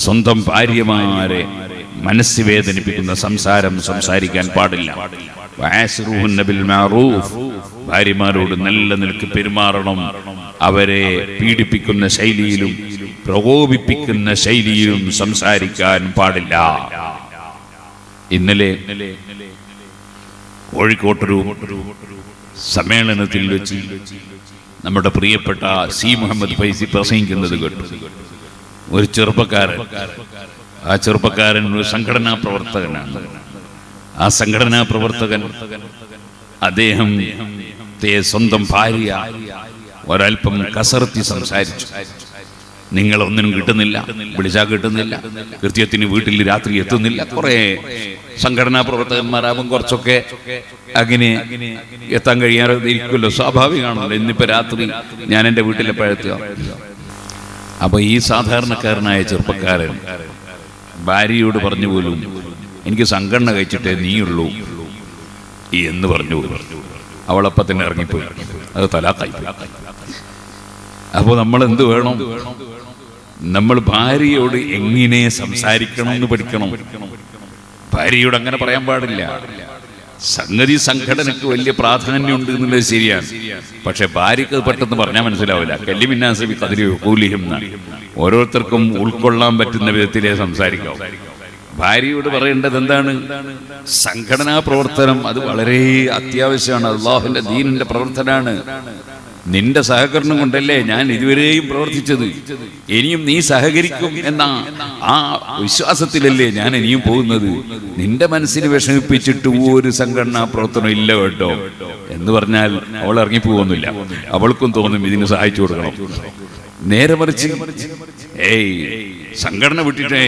സ്വന്തം ഭാര്യമാരെ മനസ്സ് വേദനിപ്പിക്കുന്ന സംസാരം സംസാരിക്കാൻ പാടില്ല. വഅശ്റുഹുന്ന ബിൽ മഅറൂഫ്, ഭാര്യമാരോട് നല്ല നിലക്ക് പെരുമാറണം. അവരെ പീഡിപ്പിക്കുന്ന ശൈലിയിലും പ്രകോപിപ്പിക്കുന്ന ശൈലിയിലും സംസാരിക്കാൻ പാടില്ല. ഇന്നലെ കോഴിക്കോട്ടൊരു സമ്മേളനത്തിൽ വെച്ച് നമ്മുടെ പ്രിയപ്പെട്ട സി മുഹമ്മദ് ഫൈസി പ്രസംഗിക്കുന്നത് കേട്ടു. ഒരു ചെറുപ്പക്കാരൻ, ആ ചെറുപ്പക്കാരൻ ഒരു സംഘടനാ പ്രവർത്തകനാണ്. ആ സംഘടനാ പ്രവർത്തകൻ അദ്ദേഹം സ്വന്തം ഭാര്യ ഒരൽപ്പം കസർത്തി സംസാരിച്ചു. നിങ്ങളൊന്നിനും കിട്ടുന്നില്ല, വിളിച്ചാൽ കിട്ടുന്നില്ല, കൃത്യത്തിന് വീട്ടിൽ രാത്രി എത്തുന്നില്ല. കുറെ സംഘടനാ പ്രവർത്തകന്മാരാകും കുറച്ചൊക്കെ അങ്ങനെ എത്താൻ കഴിയാതെ ഇരിക്കുമല്ലോ, സ്വാഭാവികമാണല്ലോ. ഇന്നിപ്പോ രാത്രി ഞാൻ എൻ്റെ വീട്ടിലെപ്പോഴെത്തുക. അപ്പൊ ഈ സാധാരണക്കാരനായ ചെറുപ്പക്കാരൻ ഭാര്യയോട് പറഞ്ഞു പോലും, എനിക്ക് സംഘടന കഴിച്ചിട്ടേ നീയുള്ളൂ എന്ന് പറഞ്ഞു. അവളപ്പം തന്നെ ഇറങ്ങിപ്പോയി. അത് തലാഖായി. അപ്പോൾ നമ്മൾ എന്ത് വേണം? നമ്മൾ ഭാര്യയോട് എങ്ങനെ സംസാരിക്കണം എന്ന് പഠിക്കണം. ഭാര്യയോട് അങ്ങനെ പറയാൻ പാടില്ല. സംഗതി സംഘടനക്ക് വലിയ പ്രാധാന്യമുണ്ട് എന്നുള്ളത് ശരിയാണ്. പക്ഷെ ഭാര്യക്ക് പെട്ടെന്ന് പറഞ്ഞാൽ മനസ്സിലാവില്ല. കല്ലിമിന്നാസബി കതിരി കൂലിയും എന്നാണ്. ഓരോരുത്തർക്കും ഉൾക്കൊള്ളാൻ പറ്റുന്ന വിധത്തിലേ സംസാരിക്കാം. ഭാര്യയോട് പറയേണ്ടത് എന്താണ്? സംഘടനാ പ്രവർത്തനം അത് വളരെ അത്യാവശ്യമാണ്. അള്ളാഹുവിന്റെ ദീനിന്റെ പ്രവർത്തനമാണ്. നിന്റെ സഹകരണം കൊണ്ടല്ലേ ഞാൻ ഇതുവരെയും പ്രവർത്തിച്ചത്. ഇനിയും നീ സഹകരിക്കും എന്ന ആ വിശ്വാസത്തിലല്ലേ ഞാൻ ഇനിയും പോകുന്നത്. നിന്റെ മനസ്സിന് വിഷമിപ്പിച്ചിട്ട് ഒരു സംഘടനാ പ്രവർത്തനം ഇല്ല കേട്ടോ എന്ന് പറഞ്ഞാൽ അവൾ ഇറങ്ങിപ്പോകുന്നില്ല. അവൾക്കും തോന്നും ഇതിന് സഹായിച്ചു കൊടുക്കണം. നേരെ മറിച്ച് സംഘടന വിട്ടിട്ടേ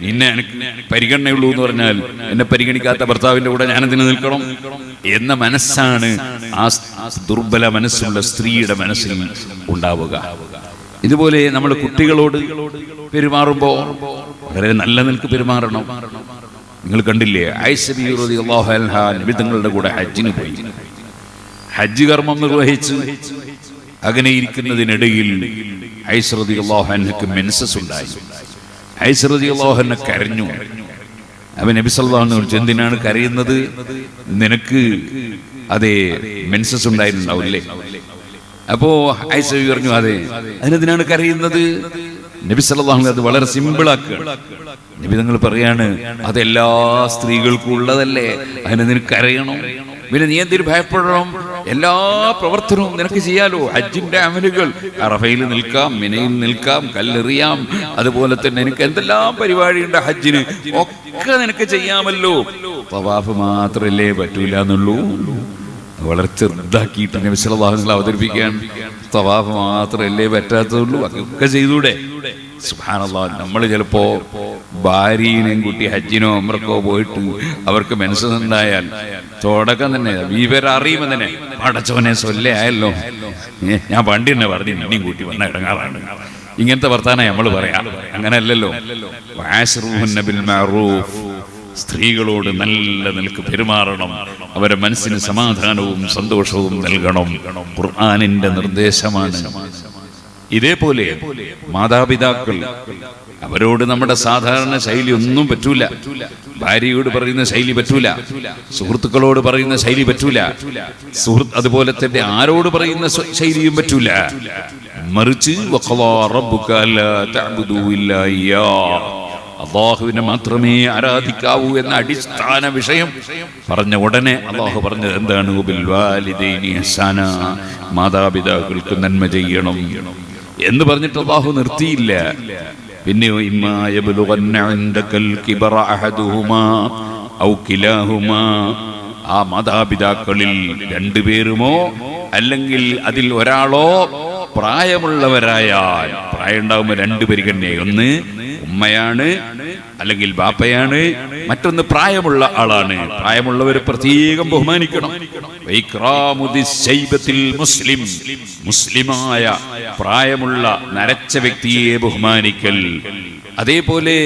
നിന്നെ എനിക്ക് പരിഗണനയുള്ളൂ എന്ന് പറഞ്ഞാൽ എന്നെ പരിഗണിക്കാത്ത ഭർത്താവിന്റെ കൂടെ ഞാനെന്തിനു നിൽക്കണം എന്ന മനസ്സാണ് ആ ദുർബല മനസ്സുള്ള സ്ത്രീയുടെ മനസ്സിൽ ഉണ്ടാവുക. ഇതുപോലെ നമ്മൾ കുട്ടികളോട് പെരുമാറുമ്പോൾ വളരെ നല്ല നിലക്ക് പെരുമാറണം. നിങ്ങൾ കണ്ടില്ലേ, ആയിഷ റളിയല്ലാഹു അൻഹാ നബി തങ്ങളുടെ കൂടെ ഹജ്ജിന് പോയി. ഹജ്ജ് കർമ്മം നിർവഹിച്ച് അങ്ങനെ ഇരിക്കുന്നതിനിടയിൽ ആയിഷ റളിയല്ലാഹു അൻഹയ്ക്ക് മെൻസസ് ഉണ്ടായി. ആയിഷ റളിയല്ലാഹു അൻഹ കരഞ്ഞു. അവൻ നബി സല്ലല്ലാഹു അലൈഹി വസല്ലം, എന്തിനാണ് കരയുന്നത്? നിനക്ക് അതെ മെൻസസ് ഉണ്ടായിട്ടുണ്ടാവില്ലേ? അപ്പോ ആയിഷ പറഞ്ഞു, അതെ. അതിനെന്തിനാണ് കരയുന്നത്? നബി സല്ലല്ലാഹു അലൈഹി വസല്ലം അത് വളരെ സിമ്പിളാക്കുകയാണ്. നബി തങ്ങൾ പറയാണ്, അതെല്ലാ സ്ത്രീകൾക്കും ഉള്ളതല്ലേ, അതിനെ നിനക്ക് കരയണം? പിന്നെ നീ എന്തിനു ഭയപ്പെടണം? എല്ലാ പ്രവർത്തനവും നിനക്ക് ചെയ്യാലോ. ഹജ്ജിന്റെ അമലുകൾ, അറഫയിൽ നിൽക്കാം, മിനയിൽ നിൽക്കാം, കല്ലെറിയാം, അതുപോലെ തന്നെ എനിക്ക് എന്തെല്ലാം പരിപാടിയുണ്ട് ഹജ്ജിന്, ഒക്കെ നിനക്ക് ചെയ്യാമല്ലോ. തവാഫ് മാത്രല്ലേ പറ്റൂല എന്നുള്ളൂ. വളരെ ചെറുതാക്കിയിട്ട് നബി സല്ലല്ലാഹു അലൈഹി വസല്ലം അവതരിപ്പിക്കാൻ, തവാഫ് മാത്രല്ലേ പറ്റാത്തുള്ളൂ, അതൊക്കെ ചെയ്തൂടെ? സുബ്ഹാനല്ലാഹ്. നമ്മൾ ചിലപ്പോ ഭാര്യനെയും കുട്ടി ഹജ്ജിനോ ഉംറക്കോ പോയിട്ട് അവർക്ക് മെൻസസ് ഉണ്ടായാൽ തുടക്കം തന്നെ വിവരം അറിയുമ്പോൾ തന്നെ പടച്ചവനെ സൊല്ലേ ആയല്ലോ, ഞാൻ പണ്ടി തന്നെ പറഞ്ഞു ഇനിയും കൂട്ടി വന്ന ഇടങ്ങാറാണ്. ഇങ്ങനത്തെ വർത്താനം നമ്മൾ പറയാം. അങ്ങനെയല്ലല്ലോ. വഅശ്റുഹുന്ന ബിൽ മഅറൂഫ്, സ്ത്രീകളോട് നല്ല നിലക്ക് പെരുമാറണം. അവരെ മനസ്സിന് സമാധാനവും സന്തോഷവും നൽകണം. ഖുർആനിന്റെ നിർദ്ദേശമാണ്. ഇതേപോലെ മാതാപിതാക്കൾ, അവരോട് നമ്മുടെ സാധാരണ ശൈലി ഒന്നും പറ്റൂല. ഭാര്യയോട് പറയുന്ന ശൈലി പറ്റൂല, സുഹൃത്തുക്കളോട് പറയുന്ന ശൈലി പറ്റൂല, അതുപോലെ തന്നെ ആരോട് പറയുന്ന ശൈലിയും പറ്റൂല. മറിച്ച് വഖളാ റബ്ബുക അല്ലാ തഅബുദൂ ഇല്ലാ ഇയ്യാഹ്, അല്ലാഹുവിനെ മാത്രമേ ആരാധിക്കാവൂ എന്ന അടിസ്ഥാന വിഷയം പറഞ്ഞ ഉടനെ അല്ലാഹു പറഞ്ഞത് എന്താണ്? വബിൽ വാലിദൈനി ഇഹ്സാന, മാതാപിതാക്കൾക്ക് നന്മ ചെയ്യണം എന്ന് പറഞ്ഞിട്ട് അല്ലാഹു നിർത്തിയില്ല. പിന്നെ ഇമ്മാ യബ്ലുഗന്ന ഇൻദകൽ കിബറ അഹദുഹുമാ ഔ കിലാഹുമാ, ആ മാതാപിതാക്കളിൽ രണ്ടുപേരുമോ അല്ലെങ്കിൽ അതിൽ ഒരാളോ പ്രായമുള്ളവരായാൽ, പ്രായം ഉണ്ടാകുമ്പോൾ രണ്ട് പരിഗണനയായി, ഒന്ന് ഉമ്മയാണ് അല്ലെങ്കിൽ ബാപ്പയാണ്, മറ്റൊന്ന് പ്രായമുള്ള ആളാണ്. പ്രായമുള്ളവരെ പ്രത്യേകം ബഹുമാനിക്കണം. മുസ്ലിം, മുസ്ലിമായ പ്രായമുള്ള നരച്ച വ്യക്തിയെ ബഹുമാനിക്കൽ. അതേപോലെ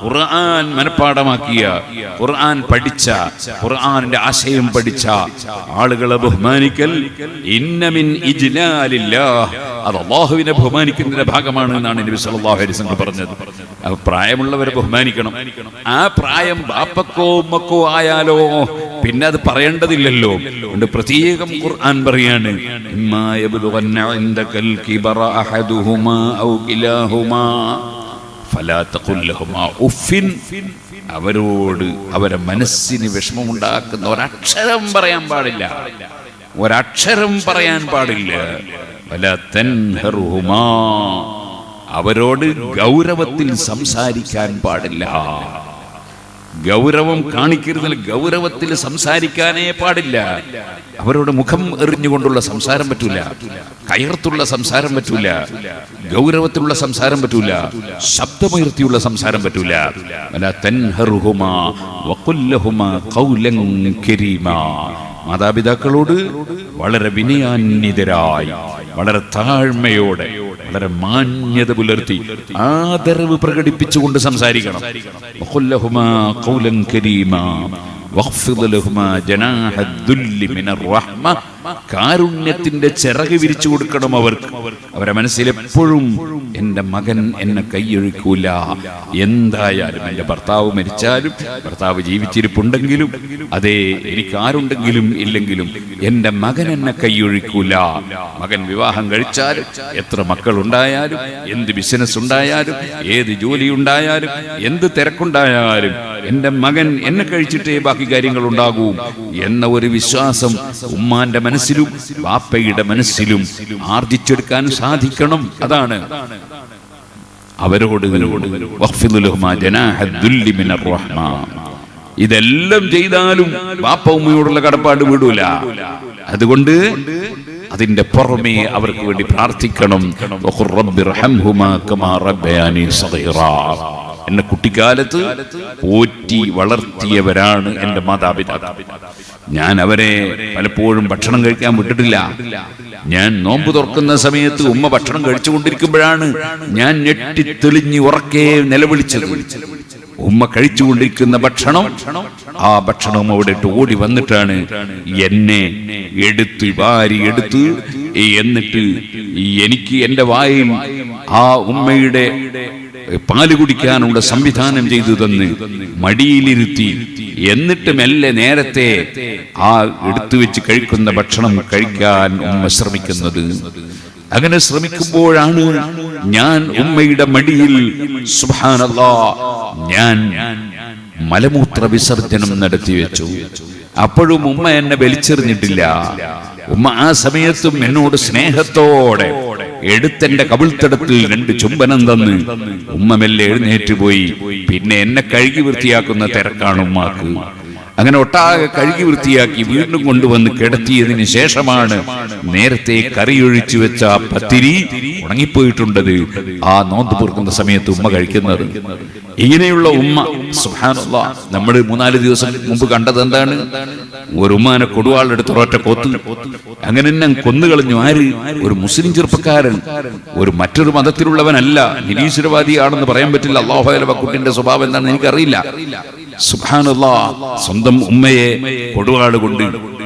ഖുർആൻ മനഃപ്പാഠമാക്കിയ, ഖുർആൻ പഠിച്ച, ഖുർആനിന്റെ ആശയം പഠിച്ച ആളുകളെ ബഹുമാനിക്കൽ ഇന്ന മിൻ ഇജ്ലാലില്ലാഹ്, അത് അല്ലാഹുവിനെ ബഹുമാനിക്കുന്നതിന്റെ ഭാഗമാണ് എന്നാണ് നബി സല്ലല്ലാഹു അലൈഹി വസല്ലം പറഞ്ഞത്. അപ്പോൾ പ്രായമുള്ളവരെ ബഹുമാനിക്കണം. ആ പ്രായം ബാപ്പക്കോ ഉമ്മക്കോ ആയാലോ പിന്നെ അത് പറയേണ്ടതില്ലല്ലോ. അതുകൊണ്ട് പ്രത്യേകം ഖുർആൻ പറയാണ്, ഇമ്മാ യബ്ലുഗന്ന ഇൻദകൽ കിബറ അഹദുഹുമാ ഔ കിലാഹുമാ ഫലാ തഖുൽ ലഹുമാ ഉഫിൻ. അവരോട് അവരെ മനസ്സിന് വിഷമമുണ്ടാക്കുന്ന ഒരക്ഷരം പറയാൻ പാടില്ല, ഒരക്ഷരം പറയാൻ പാടില്ല. വലാ തൻഹറുഹുമാ, അവരോട് ഗൗരവത്തിൽ സംസാരിക്കാൻ പാടില്ല. ഗൗരവം കാണിക്കരുതിൽ, ഗൗരവത്തിൽ സംസാരിക്കാനേ പാടില്ല. അവരോട് മുഖം എറിഞ്ഞുകൊണ്ടുള്ള സംസാരം പറ്റൂല, കയർത്തുള്ള സംസാരം പറ്റൂല, ഗൗരവത്തിലുള്ള സംസാരം പറ്റൂല, ശബ്ദമുയർത്തിയുള്ള സംസാരം പറ്റൂല. വലാ തൻഹറുഹുമാ വഖുൽ ലഹുമാ ഖൗലൻ കരീമാ, മാതാപിതാക്കളോട് വളരെ വിനയാന്വിതരായി, വളരെ താഴ്മയോടെ, വളരെ മാന്യത പുലർത്തി, ആദരവ് പ്രകടിപ്പിച്ചുകൊണ്ട് സംസാരിക്കണം. വഖുൽ ലഹുമാ ഖൗലൻ കരീമാ വഖ്ഫിദ് ലഹുമാ ജനാഹ ദുല്ലി മിനർ റഹ്മ, കാരുണ്യത്തിന്റെ ചിറക് വിരിച്ചു കൊടുക്കണം അവർക്ക്. അവരെ മനസ്സിൽ എപ്പോഴും എൻ്റെ മകൻ എന്നെ കൈയൊഴിക്കൂല, എന്തായാലും എൻ്റെ ഭർത്താവ് മരിച്ചാലും ഭർത്താവ് ജീവിച്ചിരിപ്പുണ്ടെങ്കിലും അതേ എനിക്ക് ആരുണ്ടെങ്കിലും ഇല്ലെങ്കിലും എൻ്റെ മകൻ എന്നെ കൈയൊഴിക്കൂല. മകൻ വിവാഹം കഴിച്ചാലും എത്ര മക്കളുണ്ടായാലും എന്ത് ബിസിനസ് ഉണ്ടായാലും ഏത് ജോലി ഉണ്ടായാലും എന്ത് തിരക്കുണ്ടായാലും എൻ്റെ മകൻ എന്നെ കഴിച്ചിട്ടേ ബാക്കി കാര്യങ്ങൾ ഉണ്ടാകൂ എന്ന ഒരു വിശ്വാസം ഉമ്മാന്റെ മനസ്സിലും ബാപ്പയുടെ മനസ്സിലും ആർജിച്ചെടുക്കാൻ സാധിക്കണം. അതാണ് അവരോട് ഇതെല്ലാം ചെയ്താലും ബാപ്പ ഉമ്മയോടുള്ള കടപ്പാട് വിടൂല. അതുകൊണ്ട് അതിന്റെ പുറമേ അവർക്ക് വേണ്ടി പ്രാർത്ഥിക്കണം. എന്നെ കുട്ടിക്കാലത്ത് പോറ്റി വളർത്തിയവരാണ് എൻ്റെ മാതാപിതാക്കൾ. ഞാൻ അവരെ പലപ്പോഴും ഭക്ഷണം കഴിക്കാൻ വിട്ടിട്ടില്ല. ഞാൻ നോമ്പ് തുറക്കുന്ന സമയത്ത് ഉമ്മ ഭക്ഷണം കഴിച്ചുകൊണ്ടിരിക്കുമ്പോഴാണ് ഞാൻ ഞെട്ടിത്തെളിഞ്ഞ് ഉറക്കെ നിലവിളിച്ചത്. ഉമ്മ കഴിച്ചുകൊണ്ടിരിക്കുന്ന ഭക്ഷണം, ആ ഭക്ഷണം അവിടെ ഇട്ട് ഓടി വന്നിട്ടാണ് എന്നെ എടുത്ത് വാരി എടുത്ത്, എന്നിട്ട് എനിക്ക് എൻ്റെ വായിൽ ആ ഉമ്മയുടെ പാല് കുടിക്കാനുള്ള സംവിധാനം ചെയ്തു തന്ന് മടിയിലിരുത്തി, എന്നിട്ട് മെല്ലെ നേരത്തെ ആ എടുത്തു വെച്ച് കഴിക്കുന്ന ഭക്ഷണം കഴിക്കാൻ ഉമ്മ ശ്രമിക്കുന്നത്. അങ്ങനെ ശ്രമിക്കുമ്പോഴാണ് ഞാൻ ഉമ്മയുടെ മടിയിൽ സുബ്ഹാനല്ലാഹ് ഞാൻ മലമൂത്ര വിസർജനം നടത്തി വെച്ചു. അപ്പോഴും ഉമ്മ എന്നെ വലിച്ചെറിഞ്ഞിട്ടില്ല. ഉമ്മ ആ സമയത്തും എന്നോട് സ്നേഹത്തോടെ എടുത്തെന്റെ കവിൾത്തടത്തിൽ 2 ചുംബനം തന്ന് ഉമ്മ മെല്ലെ എഴുന്നേറ്റ് പോയി. പിന്നെ എന്നെ കഴുകി വൃത്തിയാക്കുന്ന തിരക്കാണ് ഉമ്മാക്ക്. അങ്ങനെ ഒട്ടാകെ കഴുകി വൃത്തിയാക്കി വീണ്ടും കൊണ്ടുവന്ന് കിടത്തിയതിന് ശേഷമാണ് നേരത്തെ കറിയൊഴിച്ചു വെച്ച പത്തിരി ഉണങ്ങിപ്പോയിട്ടുണ്ടത് ആ നോമ്പ് പൊറുക്കുന്ന സമയത്ത് ഉമ്മ കഴിക്കുന്നത്. ഇങ്ങനെയുള്ള ഉമ്മ സുബ്ഹാനല്ലാഹ്. നമ്മൾ 3-4 ദിവസം മുമ്പ് കണ്ടത് എന്താണ്? ഒരു ഉമ്മാനെ കൊടുവാളെടുത്ത് ഒരൊറ്റ കൊത്ത്, അങ്ങനെ തന്നെ കൊന്നുകളഞ്ഞു. ആര്? ഒരു മുസ്ലിം ചെറുപ്പക്കാരൻ, ഒരു മറ്റൊരു മതത്തിലുള്ളവനല്ല, നിരീശ്വരവാദിയാണെന്ന് പറയാൻ പറ്റില്ല. അല്ലാഹു അലൈഹി വകുട്ടിന്റെ സ്വഭാവം എന്താണെന്ന് എനിക്കറിയില്ല. സുബ്ഹാനല്ലാഹ്. സ്വന്തം ഉമ്മയെ കൊടുവാള് കൊണ്ട്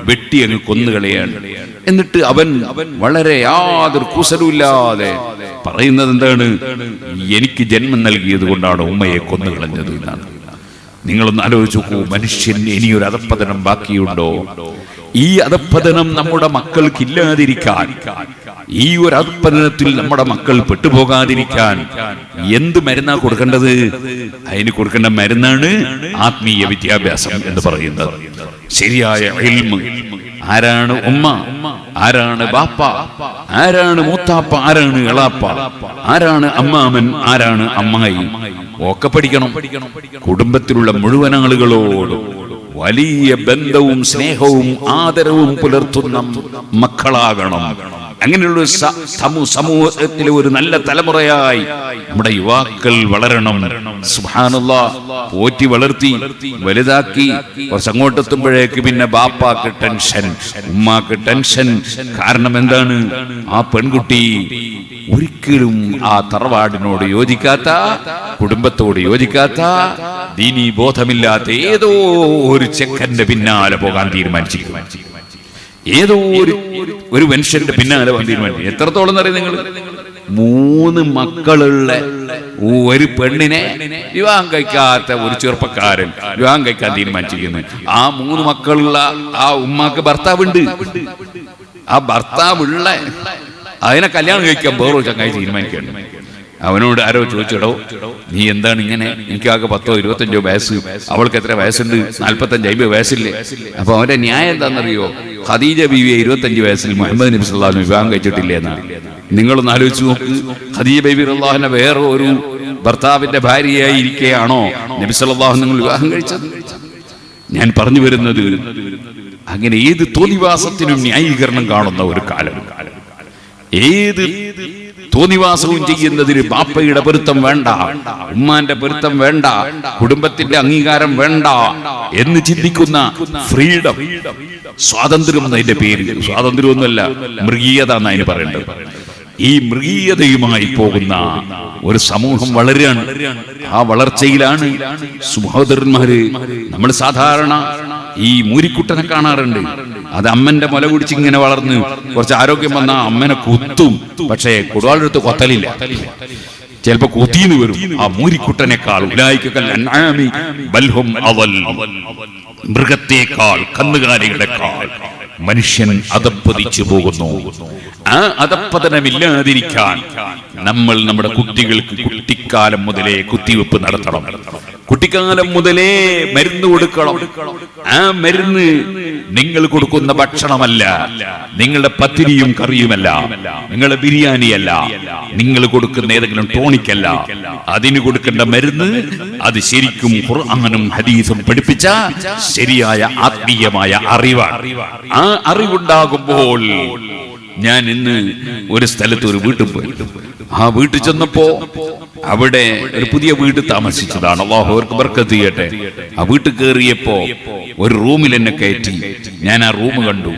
വെട്ടി അങ്ങ് കൊന്നുകളയാണ്. എന്നിട്ട് അവൻ വളരെ യാതൊരു കുസലുമില്ലാതെ പറയുന്നത് എന്താണ്? എനിക്ക് ജന്മം നൽകിയത് കൊണ്ടാണ് ഉമ്മയെ കൊന്നുകളഞ്ഞത് എന്നാണ്. നിങ്ങളൊന്ന് ആലോചിച്ച് നോക്കൂ, മനുഷ്യന് ഇനിയൊരു അധപ്പതനം ബാക്കിയുണ്ടോ? ഈ അധപ്പതനം നമ്മുടെ മക്കൾക്ക് ഇല്ലാതിരിക്കാൻ, ഈ ഒരു അധപ്പതനത്തിൽ നമ്മുടെ മക്കൾ പെട്ടുപോകാതിരിക്കാൻ എന്ത് മരുന്നാ കൊടുക്കേണ്ടത്? അതിന് കൊടുക്കേണ്ട മരുന്നാണ് ആത്മീയ വിദ്യാഭ്യാസം എന്ന് പറയുന്നത്. ശരിയായ ഇൽമ്. ആരാണ് ഉമ്മ, ആരാണ് ബാപ്പ, ആരാണ് മൂത്താപ്പ, ആരാണ് എളാപ്പ, ആരാണ് അമ്മാമൻ, ആരാണ് അമ്മായി, ഒക്കെ പഠിക്കണം. കുടുംബത്തിലുള്ള മുഴുവൻ ആളുകളോടും വലിയ ബന്ധവും സ്നേഹവും ആദരവും പുലർത്തുന്ന മക്കളാകണം. അങ്ങനെയുള്ള സമൂഹത്തിലെ ഒരു നല്ല തലമുറയായി നമ്മുടെ യുവാക്കൾ വളരണം. സുബ്ഹാനല്ലാഹ്. പോറ്റി വളർത്തി വലുതാക്കി കുറച്ചങ്ങോട്ടെത്തുമ്പോഴേക്ക് പിന്നെ ബാപ്പാക്ക് ടെൻഷൻ, ഉമ്മാക്ക് ടെൻഷൻ. കാരണം എന്താണ്? ആ പെൺകുട്ടി ഒരിക്കലും ആ തറവാടിനോട് യോജിക്കാത്ത, കുടുംബത്തോട് യോജിക്കാത്ത, ദീനീ ബോധമില്ലാത്ത ഏതോ ഒരു ചെക്കന്റെ പിന്നാലെ പോകാൻ തീരുമാനിച്ചിരിക്കും. ഏതോ ഒരു മനുഷ്യന്റെ പിന്നാലെ പോകാൻ തീരുമാനിച്ചു. എത്രത്തോളം എന്നറിയാം നിങ്ങൾ? 3 മക്കളുള്ള ഒരു പെണ്ണിനെ വിവാഹം കഴിക്കാത്ത ഒരു ചെറുപ്പക്കാരൻ വിവാഹം കഴിക്കാൻ തീരുമാനിച്ചിരിക്കുന്നു. ആ 3 മക്കളുള്ള ആ ഉമ്മാക്ക് ഭർത്താവുണ്ട്. ആ ഭർത്താവുള്ള അതിനെ കല്യാണം കഴിക്കാൻ വേറൊരു ചങ്ങായി തീരുമാനിക്കുകയാണ്. അവനോട് ആരോ ചോദിച്ചടോ, നീ എന്താണ് ഇങ്ങനെ? എനിക്കാകെ 10 or 25 വയസ്സ്, അവൾക്ക് എത്ര വയസ്സുണ്ട്? 45-50 വയസ്സില്ലേ? അപ്പൊ അവന്റെ ന്യായം എന്താണെന്നറിയോ? ഖദീജ ബീവിയെ 25 വയസ്സിൽ മുഹമ്മദ് നബി സല്ലല്ലാഹു അലൈഹി വസല്ലം വിവാഹം കഴിച്ചിട്ടില്ലേ എന്നാണ്. നിങ്ങളൊന്ന് ആലോചിച്ച് നോക്ക്. ഖദീജ ബീവി റളിയല്ലാഹു അൻഹ വേറെ ഒരു ഭർത്താവിന്റെ ഭാര്യയായി ഇരിക്കുകയാണോ നബി സല്ലല്ലാഹു അലൈഹി വസല്ലം വിവാഹം കഴിച്ചത്? ഞാൻ പറഞ്ഞു വരുന്നത്, അങ്ങനെ ഏത് തോന്നിവാസത്തിനും ന്യായീകരണം കാണുന്ന ഒരു കാലം, ഏത് തോന്നിവാസവും ചെയ്യുന്നതിന് ബാപ്പയുടെ പൊരുത്തം വേണ്ട, ഉമ്മാന്റെ പൊരുത്തം വേണ്ട, കുടുംബത്തിന്റെ അംഗീകാരം വേണ്ട എന്ന് ചിന്തിക്കുന്ന ഫ്രീഡം, സ്വാതന്ത്ര്യം എന്നതിന്റെ പേര്. സ്വാതന്ത്ര്യമൊന്നുമല്ല, മൃഗീയത എന്നാണ് അതിന് പറയേണ്ടത്. ഈ മൃഗീയതയുമായി പോകുന്ന ഒരു സമൂഹം വളരുകയാണ്. ആ വളർച്ചയിലാണ് സഹോദരന്മാര്, നമ്മൾ സാധാരണ ഈ മൂരിക്കുട്ടനെ കാണാറുണ്ട്. അത് അമ്മന്റെ മുല കുടിച്ച് ഇങ്ങനെ വളർന്ന് കുറച്ച് ആരോഗ്യം വന്ന അമ്മനെ കുത്തും, പക്ഷേ കൊടുവാളെടുത്ത് കൊത്തലില്ല. ചിലപ്പോ കുത്തിന്ന് വരും. ആ മൂരിക്കുട്ടനേക്കാൾ മൃഗത്തേക്കാൾ, കന്നുകാലികളെക്കാൾ മനുഷ്യൻ അധപ്പതിച്ചു പോകുന്നു. ആ അധപ്പതനമില്ലാതിരിക്കാൻ നമ്മൾ നമ്മുടെ കുട്ടികൾക്ക് കുട്ടിക്കാലം മുതലേ കുത്തിവെപ്പ് നടത്തണം. കുട്ടിക്കാലം മുതലേ മരുന്ന് കൊടുക്കണം. ആ മരുന്ന് നിങ്ങൾ കൊടുക്കുന്ന ഭക്ഷണമല്ല, നിങ്ങളുടെ പത്തിരിയും കറിയുമല്ല, നിങ്ങളുടെ ബിരിയാണിയല്ല, നിങ്ങൾ കൊടുക്കുന്ന ഏതെങ്കിലും ടോണിക്കല്ല. അതിന് കൊടുക്കേണ്ട മരുന്ന് അത് ശരിക്കും ഖുർആനും ഹദീസും പഠിപ്പിച്ച ശരിയായ ആത്മീയമായ അറിവാണ്. ആ അറിവുണ്ടാകുമ്പോൾ, ഞാൻ ഇന്ന് ഒരു സ്ഥലത്ത് ഒരു വീട്ടിൽ പോയി. ആ വീട്ടിൽ ചെന്നപ്പോ അവിടെ ഒരു പുതിയ വീട് താമസിച്ചതാണ്. അല്ലാഹു അവർക്ക് ബർക്കത്ത് ചെയ്യട്ടെ. ആ വീട്ടിൽ കയറിയപ്പോ ഒരു റൂമിൽ എന്നെ കയറ്റി. ഞാൻ ആ റൂം കണ്ടു.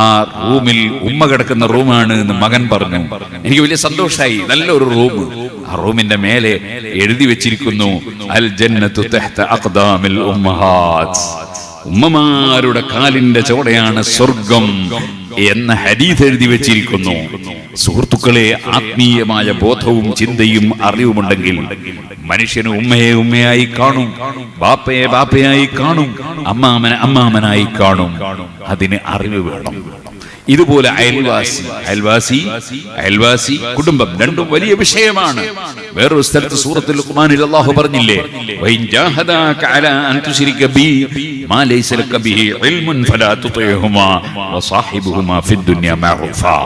ആ റൂമിൽ ഉമ്മ കിടക്കുന്ന റൂമാണ് എന്ന് മകൻ പറഞ്ഞു. എനിക്ക് വലിയ സന്തോഷമായി. നല്ലൊരു റൂം. ആ റൂമിന്റെ മേലെ എഴുതി വെച്ചിരിക്കുന്നു, അൽ ജന്നത്തു തഹ്ത അഖ്ദാമിൽ ഉമ്മഹാത്ത്. ഉമ്മമാരുടെ കാലിന്റെ ചോടയാണ് സ്വർഗം എന്ന ഹദീസ് എഴുതി വെച്ചിരിക്കുന്നു. സുഹൃത്തുക്കളെ, ആത്മീയമായ ബോധവും ചിന്തയും അറിവുമുണ്ടെങ്കിൽ മനുഷ്യന് ഉമ്മയെ ഉമ്മയായി കാണും, ബാപ്പയെ ബാപ്പയായി കാണും, അമ്മാമനെ അമ്മാമനായി കാണും. അതിന് അറിവ് വേണം. ഇതുപോലെ അയൽവാസി കുടുംബം രണ്ടും വലിയ വിഷയമാണ്. വേറൊരു സ്ഥലത്ത് സൂറത്തുൽ ലുഖ്മാനിൽ അല്ലാഹു പറഞ്ഞില്ലേ, വഇൻ ജാഹദാക അലാ അൻ തുശ്രിക ബി മാ ലൈസ ലക ബിഹി ഇൽമുൻ ഫലാ തുതിഉഹുമാ വസാഹിബുഹുമാ ഫിദ് ദുനിയ മഅറൂഫാ.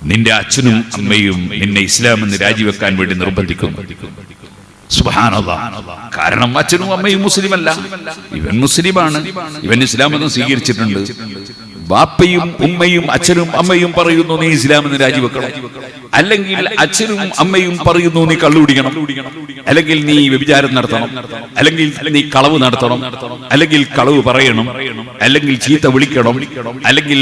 നിന്റെ അച്ഛനും അമ്മയും നിന്നെ ഇസ്ലാം എന്ന് രാജിവെക്കാൻ വേണ്ടി നിർബന്ധിക്കുന്നു. സുബ്ഹാനല്ലാഹ്. കാരണം അച്ഛനും അമ്മയും മുസ്ലിമല്ല, ഇവൻ മുസ്ലിമാണ്, ഇവൻ ഇസ്ലാം എന്ന് സ്വീകരിച്ചിട്ടുണ്ട്. ബാപ്പയും ഉമ്മയും അച്ഛനും അമ്മയും പറയുന്നു നീ ഇസ്ലാം എന്ന് രാജിവെക്കണം, അല്ലെങ്കിൽ അച്ഛനും അമ്മയും പറയുന്നു നീ കള്ളുകുടിക്കണം, അല്ലെങ്കിൽ നീ വ്യഭിചാരം നടത്തണം, അല്ലെങ്കിൽ നീ കളവ് നടത്തണം, അല്ലെങ്കിൽ കളവ് പറയണം, അല്ലെങ്കിൽ ചീത്ത വിളിക്കണം, അല്ലെങ്കിൽ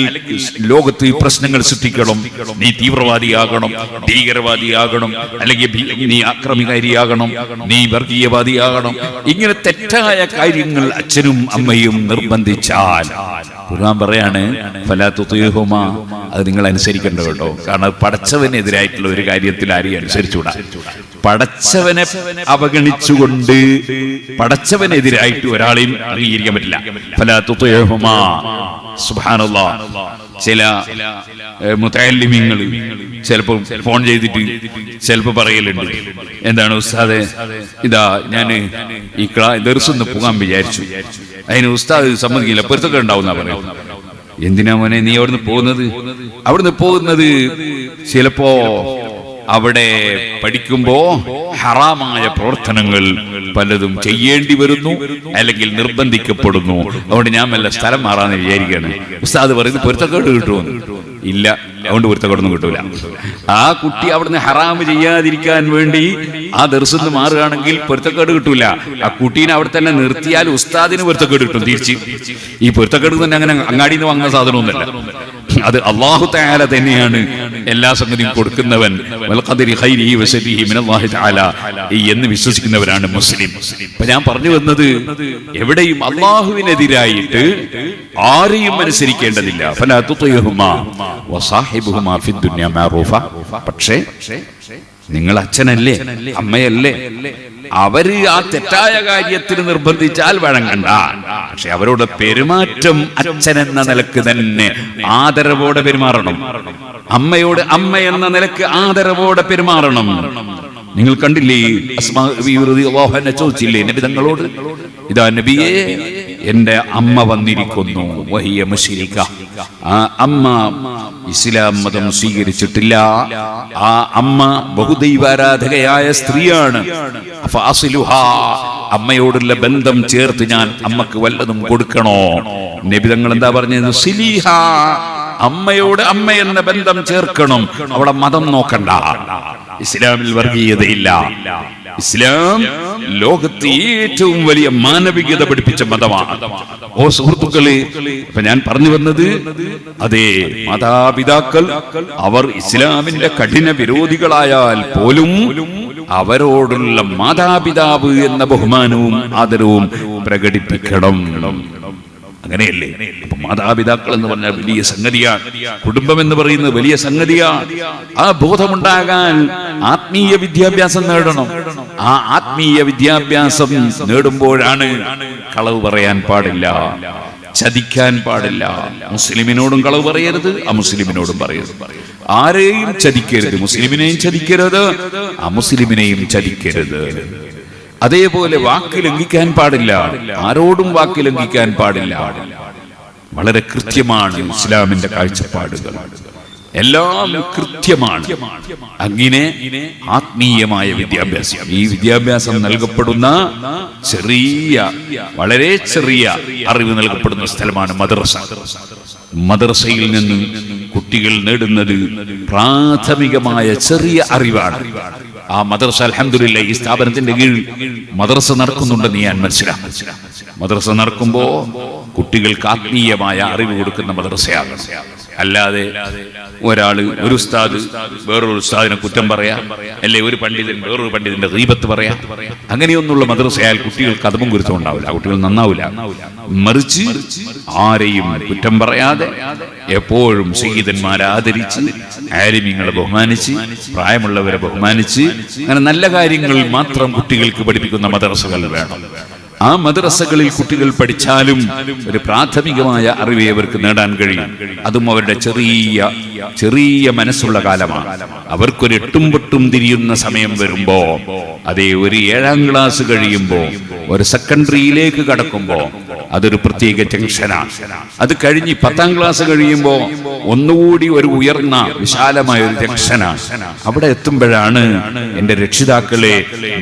ലോകത്ത് പ്രശ്നങ്ങൾ സൃഷ്ടിക്കണം, നീ തീവ്രവാദിയാകണം, ഭീകരവാദിയാകണം, അല്ലെങ്കിൽ നീ ആക്രമികാരിയാകണം, നീ വർഗീയവാദിയാകണം. ഇങ്ങനെ തെറ്റായ കാര്യങ്ങൾ അച്ഛനും അമ്മയും നിർബന്ധിച്ചാൽ ഖുർആൻ പറയാണ് ഫലാ തുതിഉഹുമാ, അത് നിങ്ങൾ അനുസരിക്കേണ്ട കേട്ടോ. കാരണം പടച്ചവനെതിരായിട്ടുള്ള ഒരു കാര്യത്തിൽ ആരെയും അനുസരിച്ചുകൂടാ. പടച്ചവനെ അവഗണിച്ചുകൊണ്ട് പടച്ചവനെതിരായിട്ട് ഒരാളെയും അംഗീകരിക്കാൻ പറ്റില്ല. ഫലാ തുതിഉഹുമാ. സുബ്ഹാനല്ലാഹ്. ചില മുതഅല്ലിമീങ്ങൾ ചിലപ്പോൾ ഫോൺ ചെയ്തിട്ട് ചിലപ്പോൾ പറയലുണ്ട്, എന്താണ് ഉസ്താദെ, ഇതാ ഞാൻ ഈ ദർസിന്ന് പോകാൻ വിചാരിച്ചു, അതിന് ഉസ്താദ് സമ്മതിക്കില്ല, പൊരുത്തക്കേട് ഉണ്ടാവുന്ന പറയാം. എന്തിനാ മോനെ നീ അവിടുന്ന് പോകുന്നത്? ചിലപ്പോ അവിടെ പഠിക്കുമ്പോ ഹറാമായ പ്രവർത്തനങ്ങൾ പലതും ചെയ്യേണ്ടി വരുന്നു, അല്ലെങ്കിൽ നിർബന്ധിക്കപ്പെടുന്നു. അതുകൊണ്ട് ഞാൻ വല്ല സ്ഥലം മാറാന്ന് വിചാരിക്കുകയാണ്. ഉസ്താദ് പറയുന്നത് പൊരുത്തക്കേട് കിട്ടുമെന്ന്. ഇല്ല, അതുകൊണ്ട് പൊരുത്തക്കേടൊന്നും കിട്ടൂല. ആ കുട്ടി അവിടുന്ന് ഹറാമ് ചെയ്യാതിരിക്കാൻ വേണ്ടി ആ ദർസിന്ന് മാറുകയാണെങ്കിൽ പൊരുത്തക്കേട് കിട്ടൂല. ആ കുട്ടീനെ അവിടെ തന്നെ നിർത്തിയാൽ ഉസ്താദിന് പൊരുത്തക്കേട് കിട്ടും തിരിച്ച്. ഈ പൊരുത്തക്കേട് തന്നെ അങ്ങനെ അങ്ങാടിയിൽ നിന്ന് വാങ്ങുന്ന സാധനമൊന്നുമല്ല. അത് അല്ലാഹു തആല തന്നെയാണ് എല്ലാ സംഗതിയും കൊടുക്കുന്നവൻ. വൽ ഖദരി ഖൈരിഹി വശരിഹി മിനല്ലാഹി തആല എന്ന് വിശ്വസിക്കുന്നവരാണ് മുസ്ലിം. അപ്പൊ ഞാൻ പറഞ്ഞു വന്നത്, എവിടെയും അല്ലാഹുവിനെതിരായിട്ട് ആരെയും അനുസരിക്കേണ്ടതില്ല. ഫലാ തുതിഉഹുമാ വസാഹിബുഹുമാ ഫിദ് ദുനിയ മഅറൂഫ. പക്ഷേ നിങ്ങൾ അച്ഛനല്ലേ അമ്മയല്ലേ, അവര് ആ തെറ്റായ കാര്യത്തിന് നിർബന്ധിച്ചാൽ വഴങ്ങണ്ട. പക്ഷെ അവരോട് പെരുമാറ്റം അച്ഛൻ എന്ന നിലക്ക് തന്നെ ആദരവോടെ പെരുമാറണം. അമ്മയോട് അമ്മ എന്ന നിലക്ക് ആദരവോടെ പെരുമാറണം. നിങ്ങൾ കണ്ടില്ലേ, അസ്മാ ബീവി റളിയല്ലാഹു അൻഹ ചോദിച്ചില്ലേ നബി തങ്ങളോട്, ഇതാ നബിയേ എന്റെ അമ്മ വന്നിരിക്കുന്നു, വഹിയ മുശ്രിക. ആ അമ്മ ഇസ്ലാം മതം സ്വീകരിച്ചിട്ടില്ല. ആ അമ്മ ബഹുദൈവാരാധകയായ സ്ത്രീയാണ്. ഫഅസ്ലുഹാ, അമ്മയോടുള്ള ബന്ധം ചേർത്ത് ഞാൻ അമ്മക്ക് വല്ലതും കൊടുക്കണോ? നബി തങ്ങൾ എന്താ പറഞ്ഞത്? സിലിഹ, അമ്മയോട് അമ്മ എന്ന ബന്ധം ചേർക്കണം. അവളെ മതം നോക്കണ്ട. ഇസ്ലാമിൽ വർഗീയതയില്ല. ഇസ്ലാം ലോകത്തെ ഏറ്റവും വലിയ മാനവികത പഠിപ്പിച്ച മതമാണ്. ഓ സുഹൃത്തുക്കളെ, ഇപ്പൊ ഞാൻ പറഞ്ഞു വന്നത്, അതേ മാതാപിതാക്കൾ അവർ ഇസ്ലാമിന്റെ കഠിന വിരോധികളായാൽ പോലും അവരോടുള്ള മാതാപിതാവ് എന്ന ബഹുമാനവും ആദരവും പ്രകടിപ്പിക്കണം. അങ്ങനെയല്ലേ? അപ്പൊ മാതാപിതാക്കൾ എന്ന് പറഞ്ഞാൽ വലിയ സംഗതിയാണ്. കുടുംബം എന്ന് പറയുന്നത് വലിയ സംഗതിയാണ്. ആ ബോധമുണ്ടാകാൻ ആത്മീയ വിദ്യാഭ്യാസം നേടണം. ആ ആത്മീയ വിദ്യാഭ്യാസം നേടുമ്പോഴാണ് കളവ് പറയാൻ പാടില്ല, ചതിക്കാൻ പാടില്ല. മുസ്ലിമിനോടും കളവ് പറയരുത്, അമുസ്ലിമിനോടും പറയരുത്. ആരെയും ചതിക്കരുത്. മുസ്ലിമിനെയും ചതിക്കരുത്, അമുസ്ലിമിനെയും ചതിക്കരുത്. അതേപോലെ വാക്ക് ലംഘിക്കാൻ പാടില്ല. ആരോടും വാക്ക് ലംഘിക്കാൻ പാടില്ല. വളരെ കൃത്യമാണ് ഇസ്ലാമിന്റെ കാഴ്ചപ്പാടുകൾ. എല്ലാം കൃത്യമാണ്. അങ്ങനെ ആത്മീയമായ വിദ്യാഭ്യാസം, ഈ വിദ്യാഭ്യാസം നൽകപ്പെടുന്ന ചെറിയ, വളരെ ചെറിയ അറിവ് നൽകപ്പെടുന്ന സ്ഥലമാണ് മദ്രസ. മദ്രസയിൽ നിന്ന് കുട്ടികൾ നേടുന്നത് പ്രാഥമികമായ ചെറിയ അറിവാണ്. ആ മദ്രസ അൽഹംദുലില്ലാഹ്, ഈ സ്ഥാപനത്തിന്റെ കീഴിൽ മദ്രസ നടക്കുന്നുണ്ടെന്ന് ഞാൻ മനസ്സിലാക്കും. മദ്രസ നടക്കുമ്പോ കുട്ടികൾക്ക് ആത്മീയമായ അറിവ് കൊടുക്കുന്ന മദ്രസയാകണം. അല്ലാതെ ഒരാള്, ഒരു ഉസ്താദ് വേറൊരു ഉസ്താദിനെ കുറ്റം പറയാ, അല്ലെ ഒരു പണ്ഡിതൻ വേറൊരു പണ്ഡിതന്റെ ഗീബത്ത് പറയാ, അങ്ങനെയൊന്നുള്ള മദ്രസയാൽ കുട്ടികൾക്ക് അതും ഗുരുത്വം ഉണ്ടാവില്ല. കുട്ടികൾ നന്നാവില്ല. മറിച്ച് ആരെയും കുറ്റം പറയാതെ എപ്പോഴും സയ്യിദന്മാരെ ആദരിച്ച്, ആലിമീങ്ങളെ ബഹുമാനിച്ച്, പ്രായമുള്ളവരെ ബഹുമാനിച്ച്, അങ്ങനെ നല്ല കാര്യങ്ങൾ മാത്രം കുട്ടികൾക്ക് പഠിപ്പിക്കുന്ന മദ്രസകൾ വേണം. ആ മദ്രസകളിൽ കുട്ടികൾ പഠിച്ചാലും ഒരു പ്രാഥമികമായ അറിവേ അവർക്ക് നേടാൻ കഴിയും. അതും അവരുടെ ചെറിയ ചെറിയ മനസ്സുള്ള കാലമാണ്. അവർക്കൊരു എട്ടും പൊട്ടും തിരിയുന്ന സമയം വരുമ്പോ, അതേ ഒരു 7ാം ക്ലാസ് കഴിയുമ്പോ, ഒരു സെക്കൻഡറിയിലേക്ക് കടക്കുമ്പോ അതൊരു പ്രത്യേക ജംഗ്ഷനാണ്. അത് കഴിഞ്ഞ് 10ാം ക്ലാസ് കഴിയുമ്പോ ഒന്നുകൂടി ഒരു ഉയർന്ന വിശാലമായ ഒരു ജംഗ്ഷനാണ്. അവിടെ എത്തുമ്പോഴാണ് എന്റെ രക്ഷിതാക്കളെ,